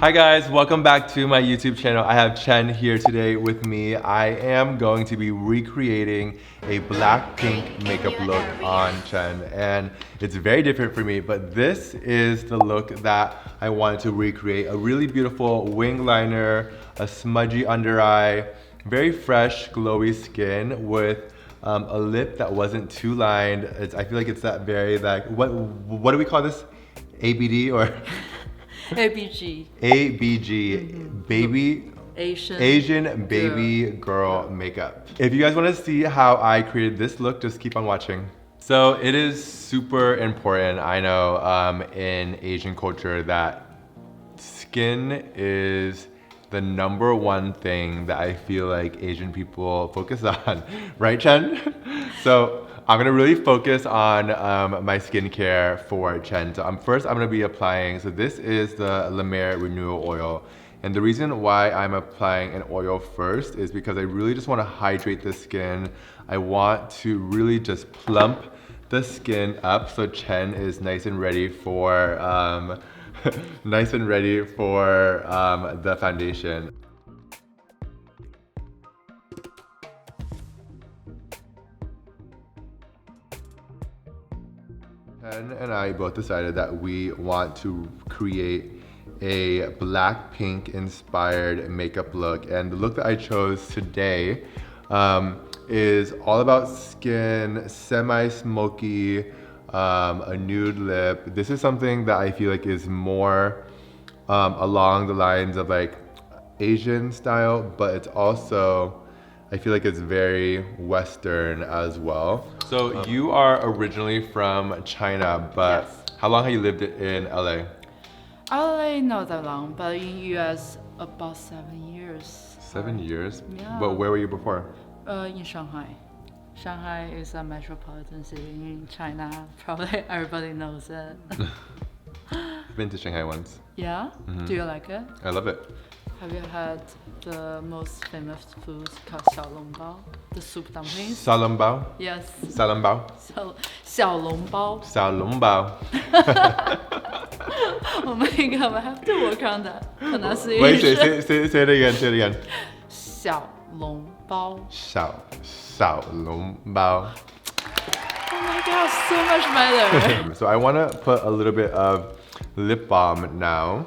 Hi guys, welcome back to my YouTube channel. I have Chen here today with me. I am going to be recreating a Blackpink makeup look on Chen, and it's very different for me, but this is the look that I wanted to recreate. A really beautiful wing liner, a smudgy under eye, very fresh, glowy skin with a lip that wasn't too lined. I feel like it's that very, like, what do we call this? ABD or? ABG. ABG, baby, Asian baby girl makeup. If you guys want to see how I created this look, just keep on watching. So it is super important, I know, in Asian culture that skin is the #1 thing that I feel like Asian people focus on, right, Chen? So I'm gonna really focus on my skincare for Chen. So first I'm gonna be applying, so this is the La Mer Renewal Oil. And the reason why I'm applying an oil first is because I really just wanna hydrate the skin. I want to really just plump the skin up so Chen is nice and ready for the foundation. Chen and I both decided that we want to create a Blackpink inspired makeup look, and the look that I chose today is all about skin, semi-smoky, a nude lip. This is something that I feel like is more along the lines of like Asian style, but it's also, I feel like it's very Western as well. So you are originally from China, but Yes. how long have you lived in LA? LA not that long, but in US about 7 years. 7 years? Yeah. But where were you before? In Shanghai. Shanghai is a metropolitan city in China. Probably everybody knows it. I've been to Shanghai once. Yeah? Do you like it? I love it. Have you had the most famous foods called xiaolongbao? The soup dumplings? Salongbao? Yes. Salongbao? xiaolongbao. Salongbao. Oh my god, I have to work on that pronunciation. Wait, say it again, say it again. 小笼包. Xiaolongbao. Oh my god, so much better. So I want to put a little bit of lip balm now.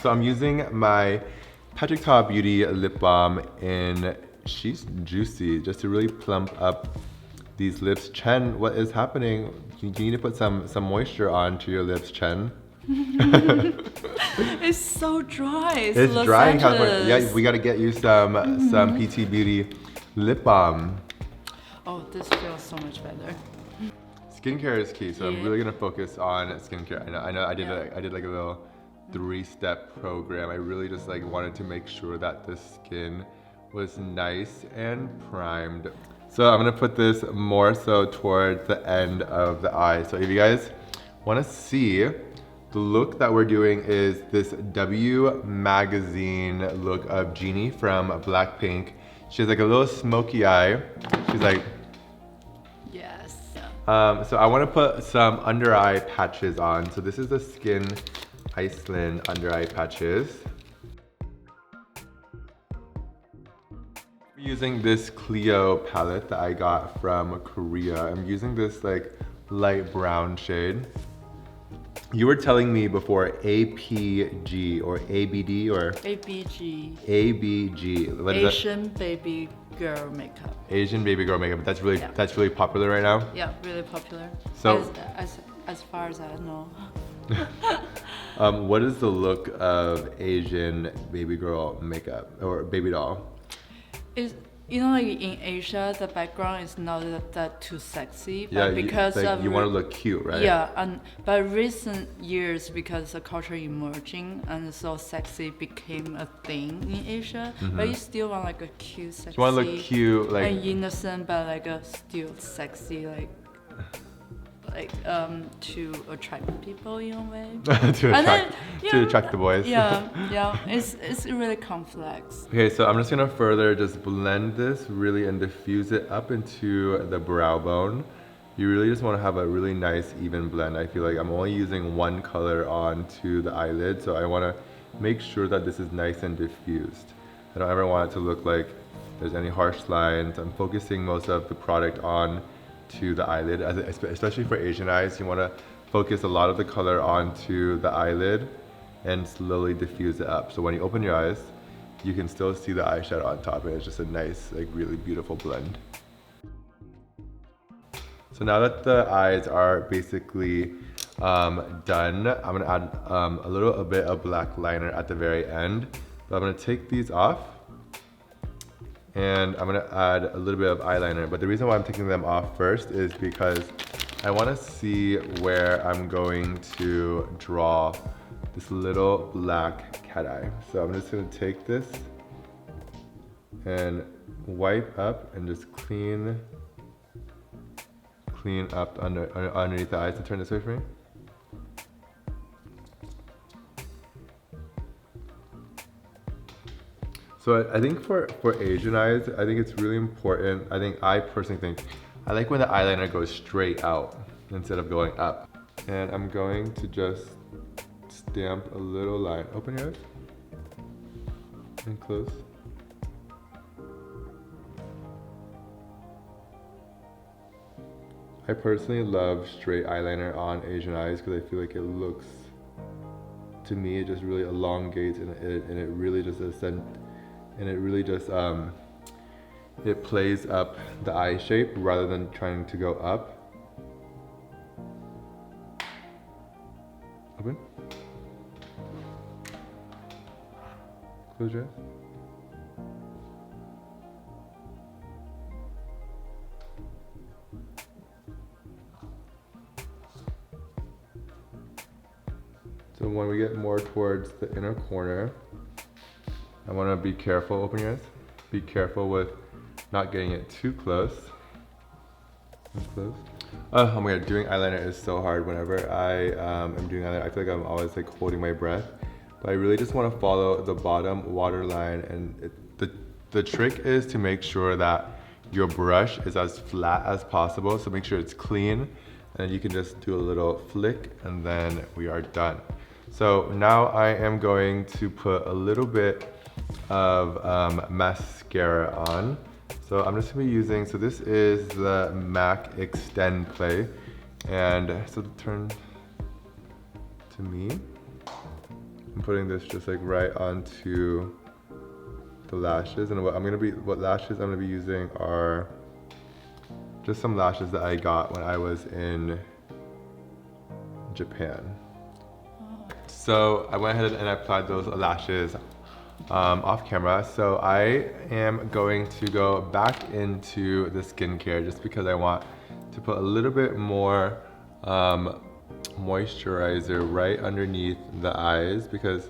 So I'm using my Patrick Ta Beauty lip balm in She's Juicy just to really plump up these lips. Chen, what is happening? You need to put some moisture onto your lips, Chen. It's so dry. It's Los dry in California. Angeles. Yeah, we got to get you some PT Beauty lip balm. Oh, this feels so much better. Skincare is key, so I'm Yeah. really gonna focus on skincare. I know. I did Yeah. like a little 3-step program. I really just like wanted to make sure that the skin was nice and primed. So I'm gonna put this more so towards the end of the eye. So if you guys want to see, the look that we're doing is this W magazine look of Jeannie from Blackpink. She has like a little smoky eye. She's like. Yes. So I want to put some under eye patches on. So this is the Skin Iceland under eye patches. I'm using this Clio palette that I got from Korea. I'm using this like light brown shade. You were telling me before APG or ABD or ABG. ABG. What is that? Asian baby girl makeup. Asian baby girl makeup. That's really Yeah. that's really popular right now. Yeah, really popular. So- as far as I know. What is the look of Asian baby girl makeup or baby doll? It's, you know, like in Asia, the background is not that too sexy, but Yeah, because like you want to look cute, right? Yeah, and but recent years, because the culture emerging and so sexy became a thing in Asia, but you still want like a cute, sexy. You want to look cute, like and innocent, but like a still sexy, like to attract people in a way. to attract the boys. Yeah, it's really complex. Okay, so I'm just gonna further just blend this really and diffuse it up into the brow bone. You really just want to have a really nice even blend. I feel like I'm only using one color onto the eyelid, so I want to make sure that this is nice and diffused. I don't ever want it to look like there's any harsh lines. I'm focusing most of the product on to the eyelid, especially for Asian eyes. You want to focus a lot of the color onto the eyelid and slowly diffuse it up. So when you open your eyes, you can still see the eyeshadow on top, and it's just a nice, like really beautiful blend. So now that the eyes are basically done, I'm gonna add a little bit of black liner at the very end. But I'm gonna take these off, and I'm gonna add a little bit of eyeliner. But the reason why I'm taking them off first is because I wanna see where I'm going to draw this little black cat eye. So I'm just gonna take this and wipe up and just clean up underneath the eyes. To turn this way for me. So I think for Asian eyes, I think it's really important. I personally think, I like when the eyeliner goes straight out instead of going up. And I'm going to just stamp a little line. Open your eyes and close. I personally love straight eyeliner on Asian eyes because I feel like it looks, to me, it just really elongates and it really just it plays up the eye shape rather than trying to go up. Open. Close your eyes. So when we get more towards the inner corner, I want to be careful. Open your eyes. Be careful with not getting it too close. Close. Oh my god, doing eyeliner is so hard. Whenever I am doing eyeliner, I feel like I'm always like holding my breath. But I really just want to follow the bottom waterline, and the trick is to make sure that your brush is as flat as possible. So make sure it's clean, and you can just do a little flick, and then we are done. So now I am going to put a little bit of mascara on. So I'm just gonna be using, so this is the MAC Extend Play. And so turn to me. I'm putting this just like right onto the lashes. And what lashes I'm gonna be using are just some lashes that I got when I was in Japan. So I went ahead and I applied those lashes off camera. So I am going to go back into the skincare just because I want to put a little bit more moisturizer right underneath the eyes, because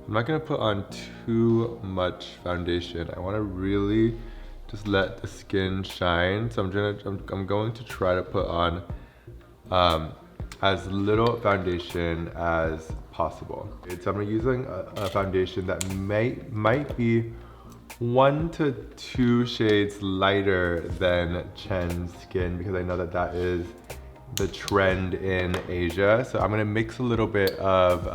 I'm not gonna put on too much foundation. I want to really just let the skin shine. So I'm going to try to put on as little foundation as possible. So I'm using a foundation that might be 1 to 2 shades lighter than Chen's skin, because I know that is the trend in Asia. So I'm gonna mix a little bit of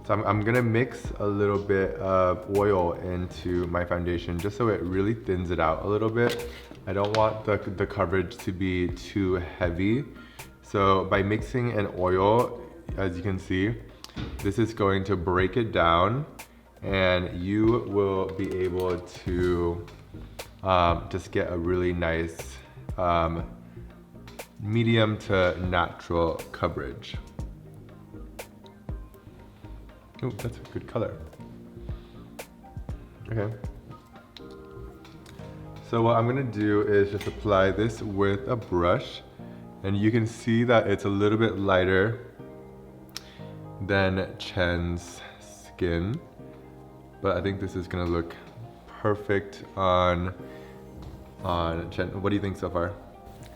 I'm gonna mix a little bit of oil into my foundation just so it really thins it out a little bit. I don't want the coverage to be too heavy. So by mixing an oil, as you can see, this is going to break it down, and you will be able to just get a really nice medium to natural coverage. Oh, that's a good color. Okay. So what I'm gonna do is just apply this with a brush, and you can see that it's a little bit lighter than Chen's skin, but I think this is gonna look perfect on Chen. What do you think so far?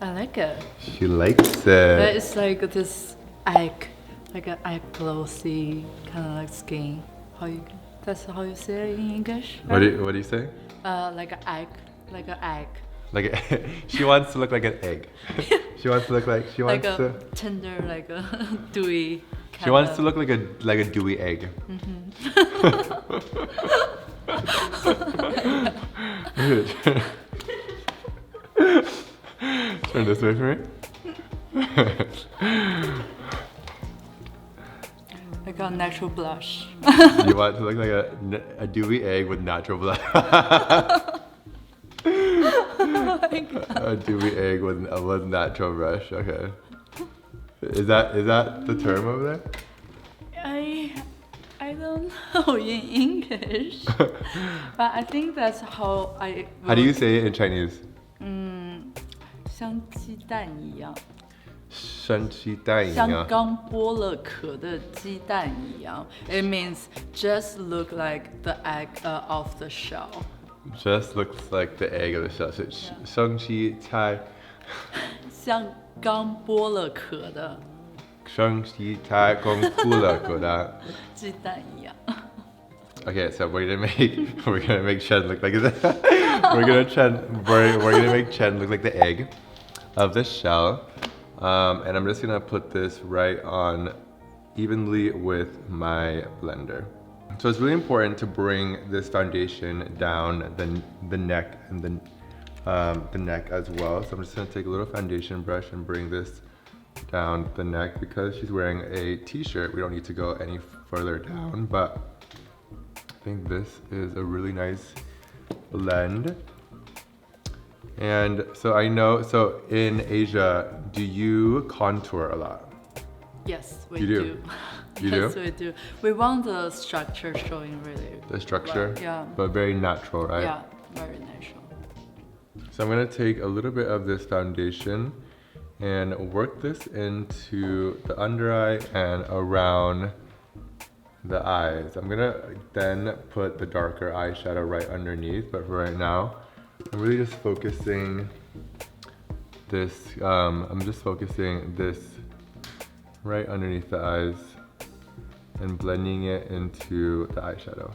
I like it. She likes it. It's like this egg, like an egg glossy kind of like skin. That's how you say it in English? Right? What do you say? Like an egg, like an egg. She wants to look like an egg. She wants to look like tender, like a dewy She wants to look like a dewy egg. Turn this way for me. I got natural blush. You want to look like a dewy egg with natural blush. A dewy egg with natural blush. Okay. Is that the term over there? I don't know in English, but I think that's how I. How do you say it in Chinese? 像鸡蛋一样。像鸡蛋一样。像刚剥了壳的鸡蛋一样。It means just look like the egg of the shell. Just looks like the egg of the shell. So 生鸡菜。像刚剥了壳的。生鸡菜刚剥了壳的。鸡蛋一样。Okay, so we're gonna make Chen look like we're gonna make Chen look like the egg of the shell, and I'm just gonna put this right on evenly with my blender. So it's really important to bring this foundation down the neck and the neck as well. So I'm just gonna take a little foundation brush and bring this down the neck. Because she's wearing a t-shirt, we don't need to go any further down, but I think this is a really nice blend. And so I know, so in Asia, do you contour a lot? Yes, we do. You yes, do? we do. We want the structure showing really. The structure? Well, yeah. But very natural, right? Yeah, very natural. So I'm gonna take a little bit of this foundation and work this into the under eye and around the eyes. I'm gonna then put the darker eyeshadow right underneath, but for right now, I'm really just focusing this, I'm just focusing this right underneath the eyes and blending it into the eyeshadow.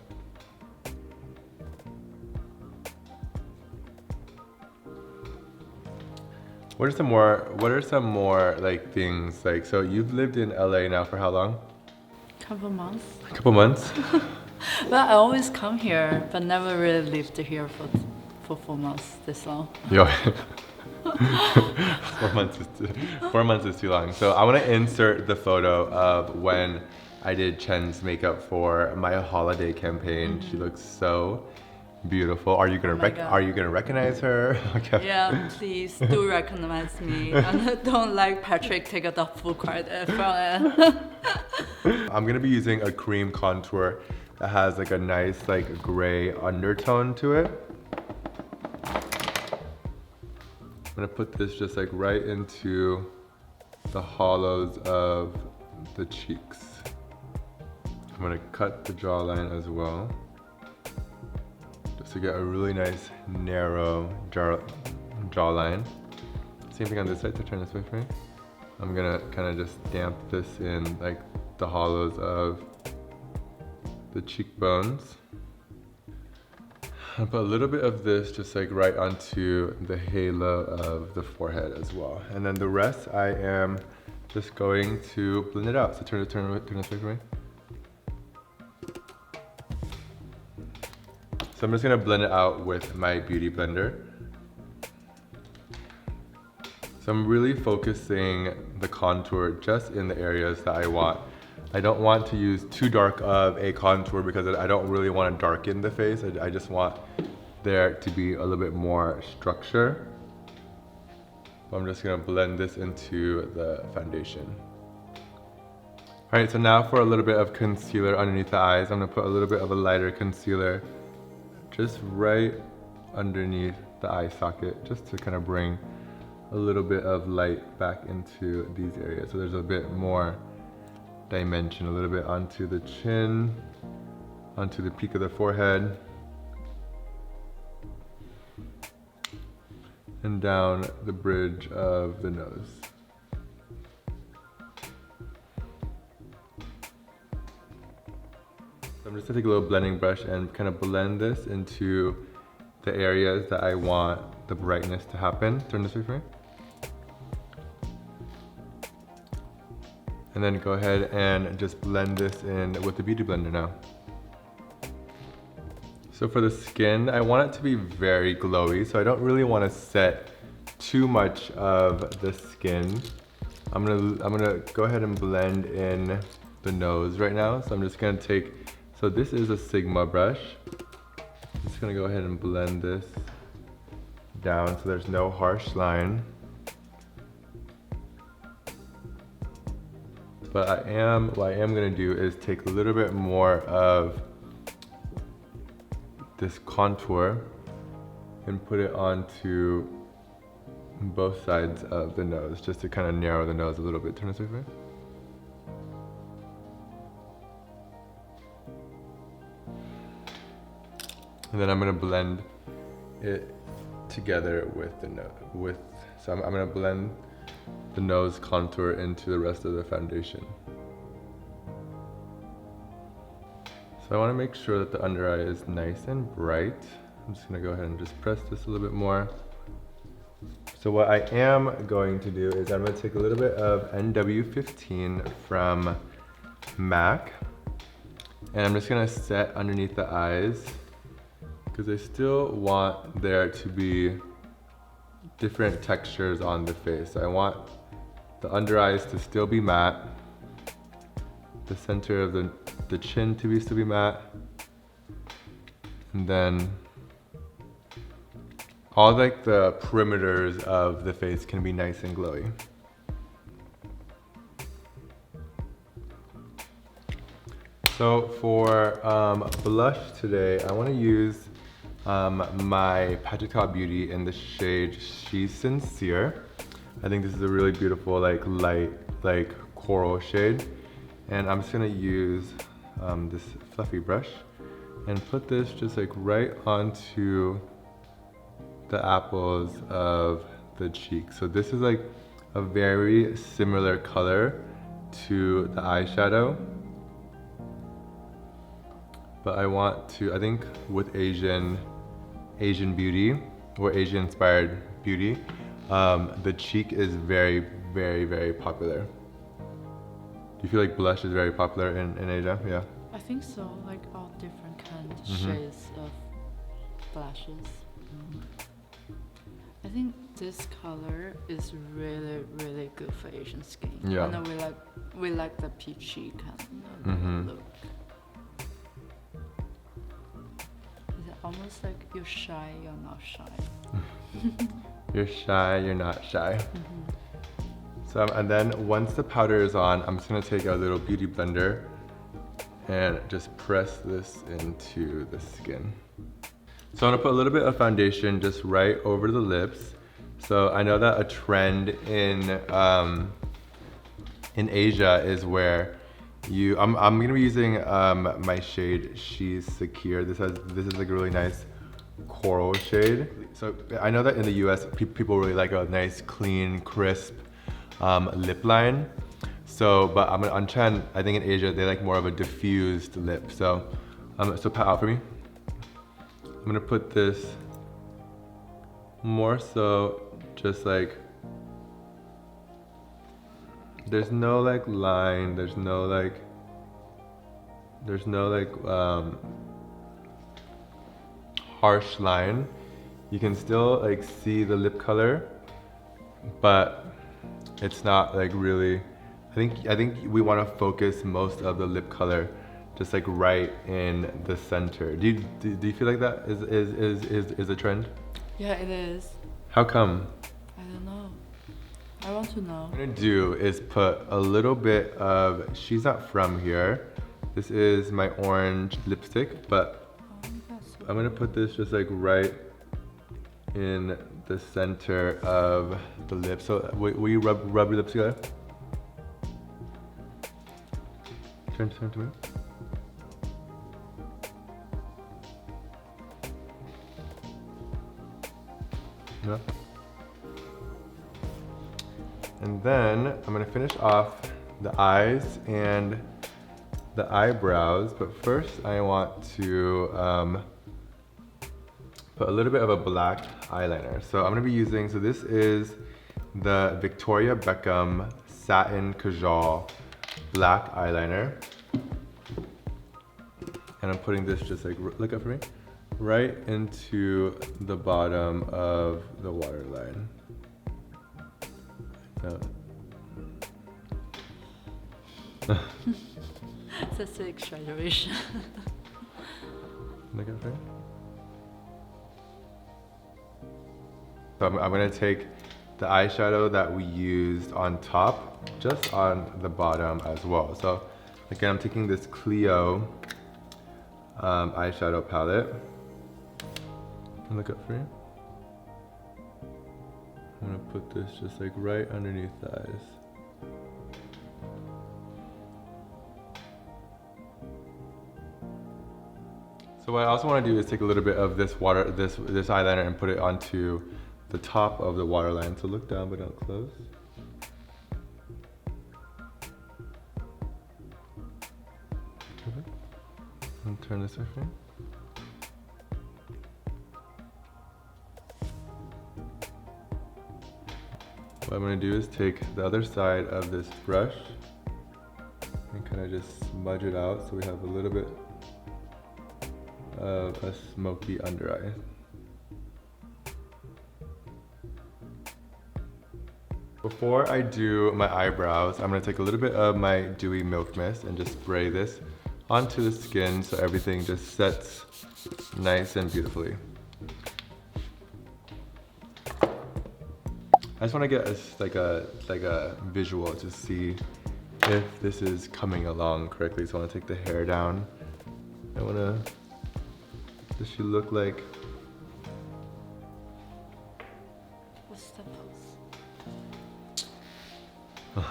What are some more like things like, so you've lived in LA now for how long? Couple months. A couple months? But I always come here, but never really lived here for 4 months this long. Yo. 4 months is too long. So I want to insert the photo of when I did Chen's makeup for my holiday campaign. She looks so beautiful. Are you gonna recognize her? Okay. Yeah, please do recognize me, and don't like Patrick take the full credit from it. I'm gonna be using a cream contour that has like a nice like gray undertone to it. I'm gonna put this just like right into the hollows of the cheeks. I'm gonna cut the jawline as well, just to get a really nice narrow jawline. Same thing on this side, so turn this way for me. I'm gonna kind of just damp this in like the hollows of the cheekbones. I'll put a little bit of this just like right onto the halo of the forehead as well. And then the rest I am just going to blend it out. So turn this way for me. So I'm just gonna blend it out with my beauty blender. So I'm really focusing the contour just in the areas that I want. I don't want to use too dark of a contour because I don't really want to darken the face. I just want there to be a little bit more structure. I'm just gonna blend this into the foundation. All right, so now for a little bit of concealer underneath the eyes. I'm gonna put a little bit of a lighter concealer just right underneath the eye socket, just to kind of bring a little bit of light back into these areas. So there's a bit more dimension, a little bit onto the chin, onto the peak of the forehead, and down the bridge of the nose. So I'm just gonna take a little blending brush and kind of blend this into the areas that I want the brightness to happen. Turn this way for me. And then go ahead and just blend this in with the Beauty Blender now. So for the skin, I want it to be very glowy, so I don't really want to set too much of the skin. I'm gonna go ahead and blend in the nose right now. So I'm just gonna take, so this is a Sigma brush. I'm just gonna go ahead and blend this down so there's no harsh line. But what I am gonna do is take a little bit more of this contour and put it onto both sides of the nose, just to kind of narrow the nose a little bit. Turn this way. And then I'm gonna blend it together with the nose. So I'm gonna blend the nose contour into the rest of the foundation. So I want to make sure that the under eye is nice and bright. I'm just gonna go ahead and just press this a little bit more. So what I am going to do is I'm gonna take a little bit of NW15 from MAC, and I'm just gonna set underneath the eyes, because I still want there to be different textures on the face. So I want the under eyes to still be matte, the center of the chin to still be matte, and then all like the perimeters of the face can be nice and glowy. So for blush today, I want to use my Patrick Ta Beauty in the shade She's Sincere. I think this is a really beautiful like light like coral shade, and I'm just gonna use this fluffy brush and put this just like right onto the apples of the cheek. So this is like a very similar color to the eyeshadow, but I want to, I think with Asian beauty or Asian inspired beauty, the cheek is very, very, very popular. Do you feel like blush is very popular in Asia? Yeah. I think so, like all different kind of shades of blushes. I think this color is really, really good for Asian skin. Yeah. And we like the peachy kind of look. Is it almost like you're shy, you're not shy? You're shy, you're not shy. So, and then once the powder is on, I'm just gonna take a little beauty blender and just press this into the skin. So I'm gonna put a little bit of foundation just right over the lips. So I know that a trend in Asia is where I'm gonna be using my shade She's Secure. This is like a really nice coral shade. So I know that in the US people really like a nice clean crisp lip line. So but on Chen, I think in Asia they like more of a diffused lip. So so pat out for me. I'm gonna put this more so just like, there's no like line, there's no like harsh line. You can still like see the lip color, but it's not like really, I think we want to focus most of the lip color just like right in the center. Do you feel like that is a trend? Yeah, it is. How come? I don't know. I want to know. What I'm gonna do is put a little bit of She's Not From Here. This is my orange lipstick, but I'm gonna put this just like right in the center of the lip. So will you rub your lips together? Turn to me. Yeah. And then I'm gonna finish off the eyes and the eyebrows, but first I want to put a little bit of a black eyeliner. So I'm gonna be using, so this is the Victoria Beckham Satin Kajal black eyeliner. And I'm putting this just like, look up for me, right into the bottom of the waterline. So. That's an exaggeration. Look up for me. So I'm gonna take the eyeshadow that we used on top, just on the bottom as well. So again, I'm taking this Clio eyeshadow palette. And look up for you. I'm gonna put this just like right underneath the eyes. So what I also want to do is take a little bit of this this eyeliner and put it onto the top of the waterline. So look down but don't close. Okay. And turn this way for me. What I'm going to do is take the other side of this brush and kind of just smudge it out so we have a little bit of a smoky under eye. Before I do my eyebrows, I'm going to take a little bit of my Dewy Milk Mist and just spray this onto the skin so everything just sets nice and beautifully. I just want to get like a visual to see if this is coming along correctly. So I want to take the hair down. I want to, does she look like? What's the pose?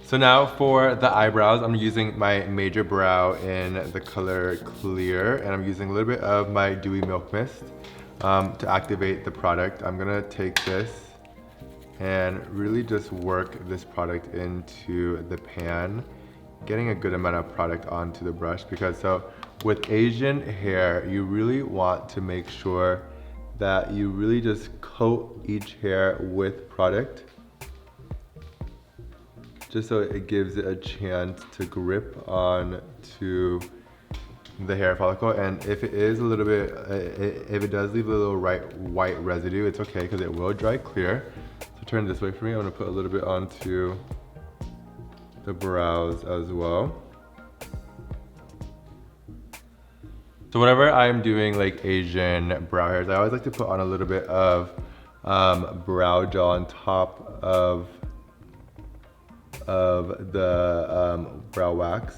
So now for the eyebrows, I'm using my Major Brow in the color Clear, and I'm using a little bit of my Dewy Milk Mist to activate the product. I'm gonna take this and really just work this product into the pan, getting a good amount of product onto the brush, because so with Asian hair, you really want to make sure that you really just coat each hair with product, just so it gives it a chance to grip on to the hair follicle. And if it is a little bit, if it does leave a little white residue, it's okay because it will dry clear. So turn this way for me. I'm gonna put a little bit onto the brows as well. So whenever I'm doing like Asian brow hairs, I always like to put on a little bit of brow gel on top of the brow wax.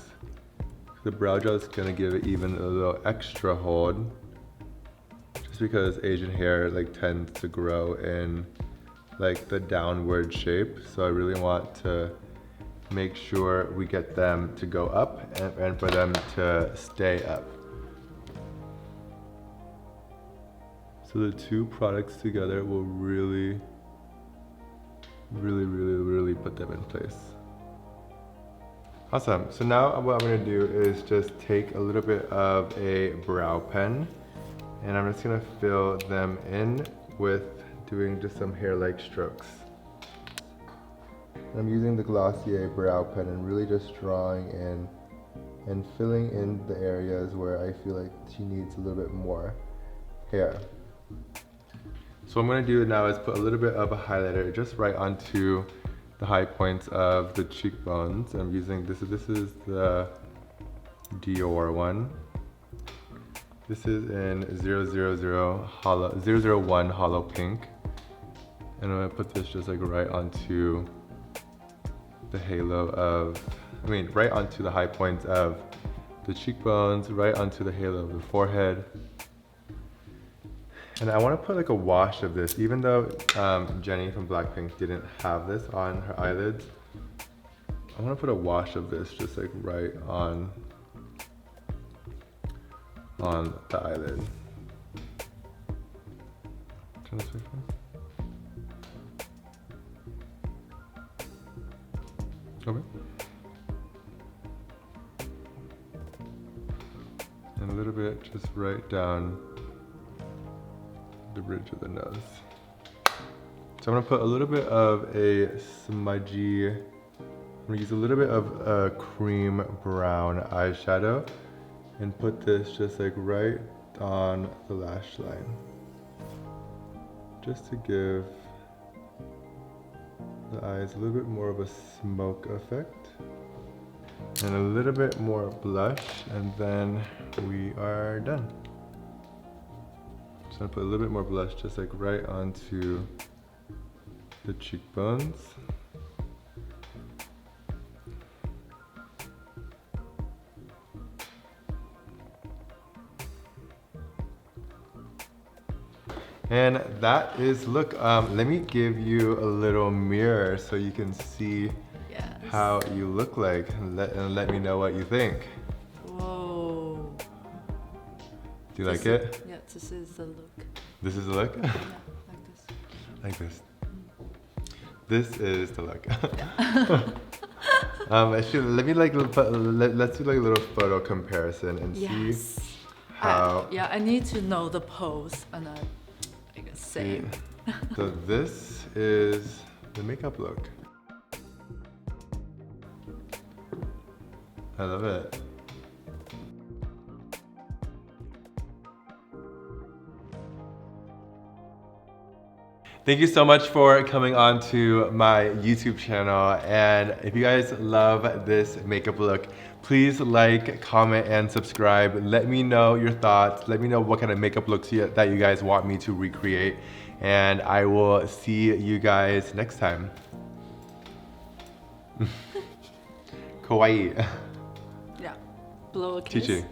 The brow gel is gonna give it even a little extra hold, just because Asian hair like tends to grow in like the downward shape. So I really want to make sure we get them to go up and for them to stay up. So the two products together will really put them in place. Awesome. So now what I'm going to do is just take a little bit of a brow pen, and I'm just going to fill them in with doing just some hair-like strokes. I'm using the Glossier brow pen and really just drawing in and filling in the areas where I feel like she needs a little bit more hair. So what I'm going to do now is put a little bit of a highlighter just right onto the high points of the cheekbones. I'm using this is the Dior one. This is in 001 Hollow Pink. And I'm going to put this just like right onto the halo of, right onto the high points of the cheekbones, right onto the halo of the forehead. And I want to put like a wash of this, even though Jennie from BLACKPINK didn't have this on her eyelids. I want to put a wash of this just like right on the eyelid. Turn this way for me. Okay. And a little bit just right down the bridge of the nose. So I'm gonna put a little bit of a smudgy I'm gonna use a little bit of a cream brown eyeshadow and put this just like right on the lash line. Just to give the eyes a little bit more of a smoke effect. And a little bit more blush, and then we are done. Just gonna put a little bit more blush just like right onto the cheekbones. And that is, look, let me give you a little mirror so you can see how you look like, and let me know what you think. Whoa. Do you like it? Yeah, this is the look. This is the look? Yeah, Like like this. this. This is the look. Yeah. Actually, let me like, let's do like a little photo comparison and see how. Yeah, I need to know the pose and like same. So this is the makeup look. I love it. Thank you so much for coming on to my YouTube channel. And if you guys love this makeup look, please like, comment, and subscribe. Let me know your thoughts. Let me know what kind of makeup looks that you guys want me to recreate. And I will see you guys next time. Kawaii. Yeah. Blow a kiss. Chichi.